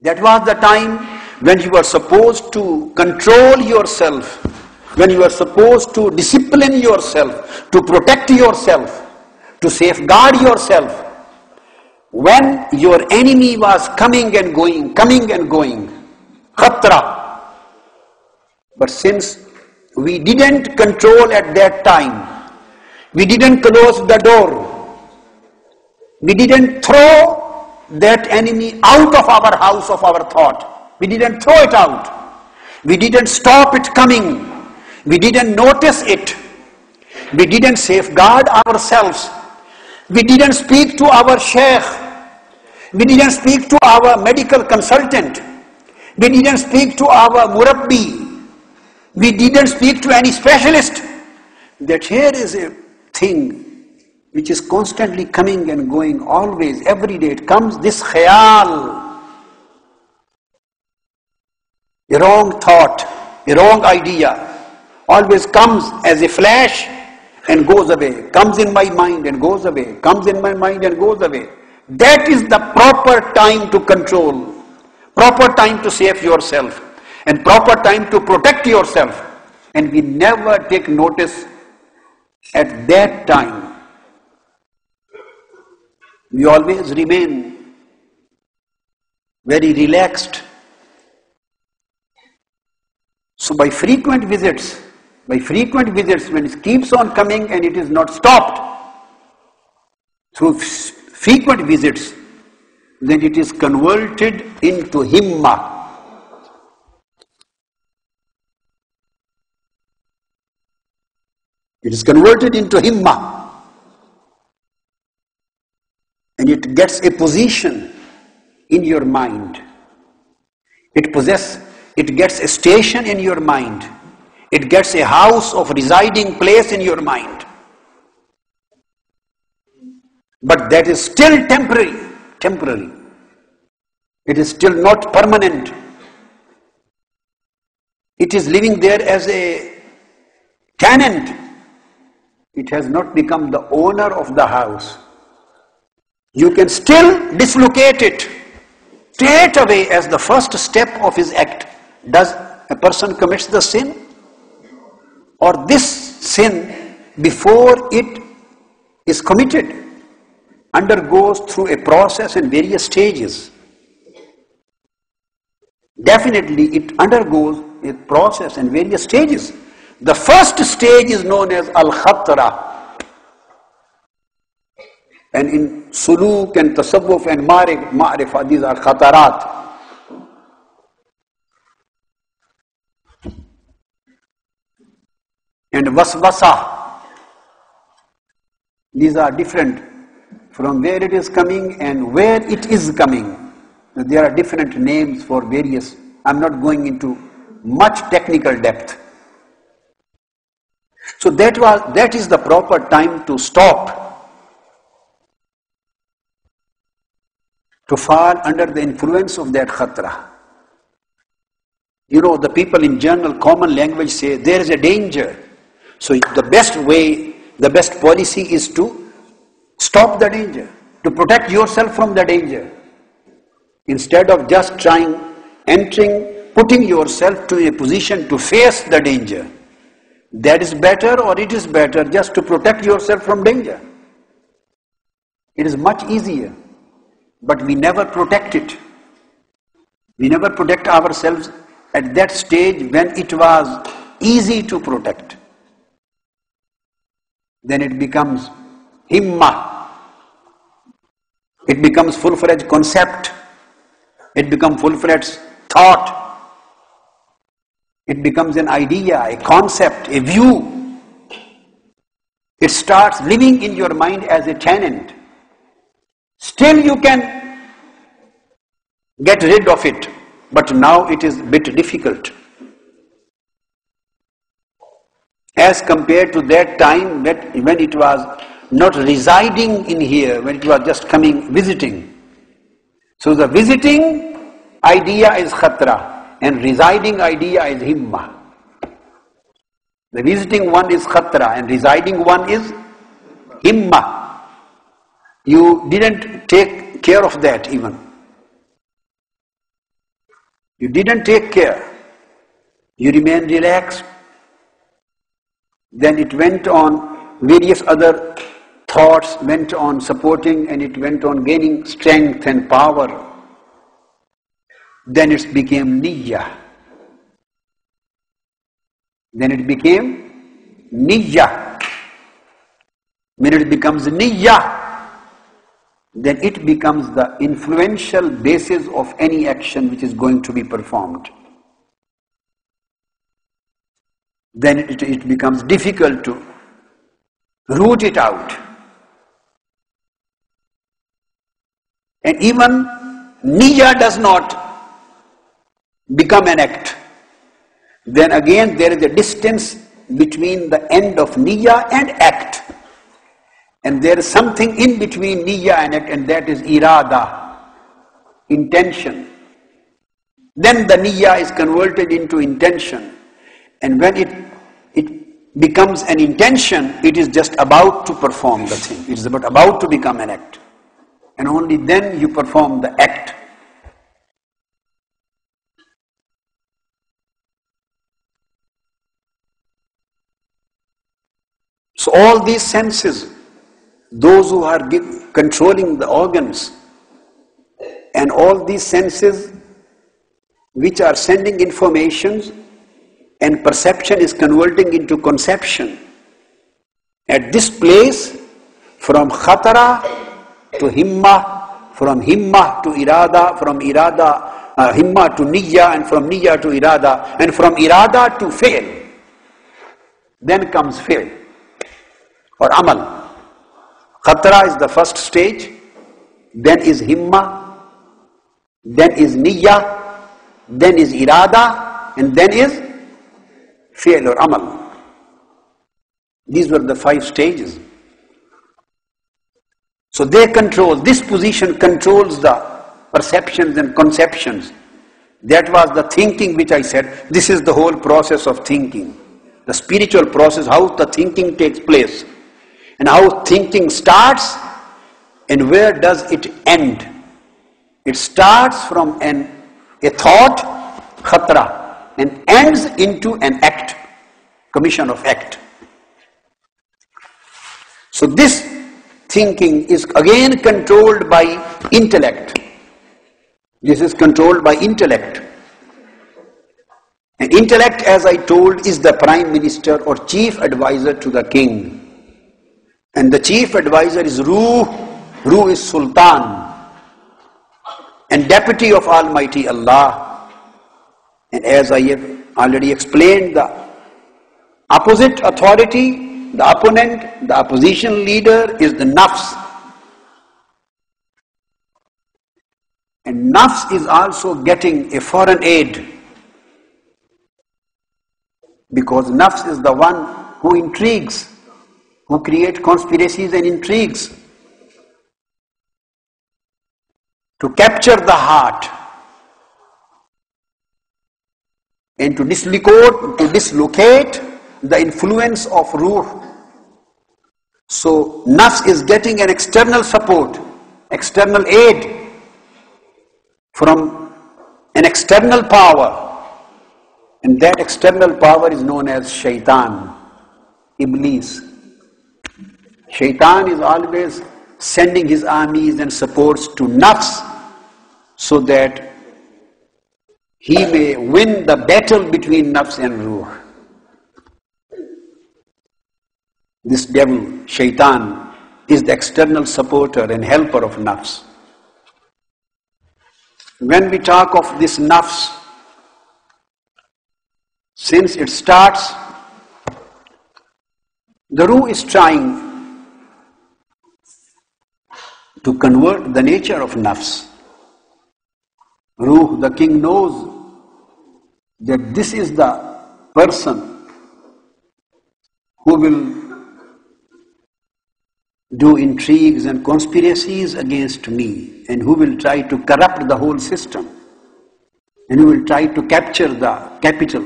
That was the time when you were supposed to control yourself, when you were supposed to discipline yourself, to protect yourself, to safeguard yourself. When your enemy was coming and going, khatra. But since we didn't control at that time, we didn't close the door, we didn't throw that enemy out of our house, of our thought. We didn't throw it out. We didn't stop it coming. We didn't notice it. We didn't safeguard ourselves. We didn't speak to our sheikh. We didn't speak to our medical consultant. We didn't speak to our murabbi. We didn't speak to any specialist. That here is a thing which is constantly coming and going, always, every day it comes, this khayal, a wrong thought, a wrong idea, always comes as a flash and goes away, comes in my mind and goes away, comes in my mind and goes away. That is the proper time to control, proper time to save yourself, and proper time to protect yourself. And we never take notice at that time. We always remain very relaxed. So by frequent visits, when it keeps on coming and it is not stopped, through frequent visits, then it is converted into himma. It is converted into himma. And it gets a position in your mind. It gets a station in your mind. It gets a house of residing place in your mind. But that is still temporary. It is still not permanent. It is living there as a tenant. It has not become the owner of the house. You can still dislocate it straight away as the first step of his act. Does a person commits the sin? Or this sin, before it is committed, undergoes through a process in various stages. Definitely it undergoes a process in various stages. The first stage is known as al-khatra. And in suluk and tasawwuf and ma'rifah, these are khatarat. And waswasa, these are different from where it is coming and where it is coming. There are different names for various. I'm not going into much technical depth. So that is the proper time to stop, to fall under the influence of that khatra. You know, the people in general common language say there is a danger. So the best way, the best policy is to stop the danger, to protect yourself from the danger. Instead of just putting yourself to a position to face the danger. That is better, or it is better just to protect yourself from danger. It is much easier. But we never protect it. We never protect ourselves at that stage when it was easy to protect. Then it becomes himma. It becomes full-fledged concept. It becomes full-fledged thought. It becomes an idea, a concept, a view. It starts living in your mind as a tenant. Still you can get rid of it, but now it is a bit difficult. As compared to that time when it was not residing in here, when it was just coming, visiting. So the visiting idea is khatra and residing idea is himma. The visiting one is khatra and residing one is himma. You didn't take care of that even. You didn't take care. You remained relaxed. Then it went on, various other thoughts went on supporting, and it went on gaining strength and power. Then it became niyya. Then it became niyya. When it becomes niyya, then it becomes the influential basis of any action which is going to be performed. Then it becomes difficult to root it out. And even niyya does not become an act. Then again there is a distance between the end of niyya and act. And there is something in between niyya and act, and that is irada, intention. Then the niyya is converted into intention. And when it becomes an intention, it is just about to perform the thing. It is about to become an act. And only then you perform the act. So all these senses, those who are controlling the organs, and all these senses which are sending informations, and perception is converting into conception. At this place, from khatara to himma, from himma to irada, from irada, himma to niyya, and from niyya to irada, and from irada to fail. Then comes fail, or amal. Khatara is the first stage, then is himma, then is niyya, then is irada, and then is fail or amal. These were the 5 stages. So they control, this position controls the perceptions and conceptions. That was the thinking which I said. This is the whole process of thinking. The spiritual process, how the thinking takes place. And how thinking starts and where does it end. It starts from a thought, khatra, and ends into an act, commission of act. So this thinking is again controlled by intellect. This is controlled by intellect. And intellect, as I told, is the prime minister or chief advisor to the king. And the chief advisor is Ruh. Ruh is Sultan and deputy of Almighty Allah. And as I have already explained, the opposite authority, the opponent, the opposition leader is the Nafs. And Nafs is also getting a foreign aid, because Nafs is the one who intrigues, who creates conspiracies and intrigues to capture the heart and to dislocate the influence of Ruh. So Nafs is getting an external support, external aid from an external power, and that external power is known as Shaitan, Iblis. Shaitan is always sending his armies and supports to Nafs so that he may win the battle between Nafs and Ruh. This devil, Shaitan, is the external supporter and helper of Nafs. When we talk of this Nafs, since it starts, the Ruh is trying to convert the nature of Nafs. Ruh, the king, knows that this is the person who will do intrigues and conspiracies against me, and who will try to corrupt the whole system, and who will try to capture the capital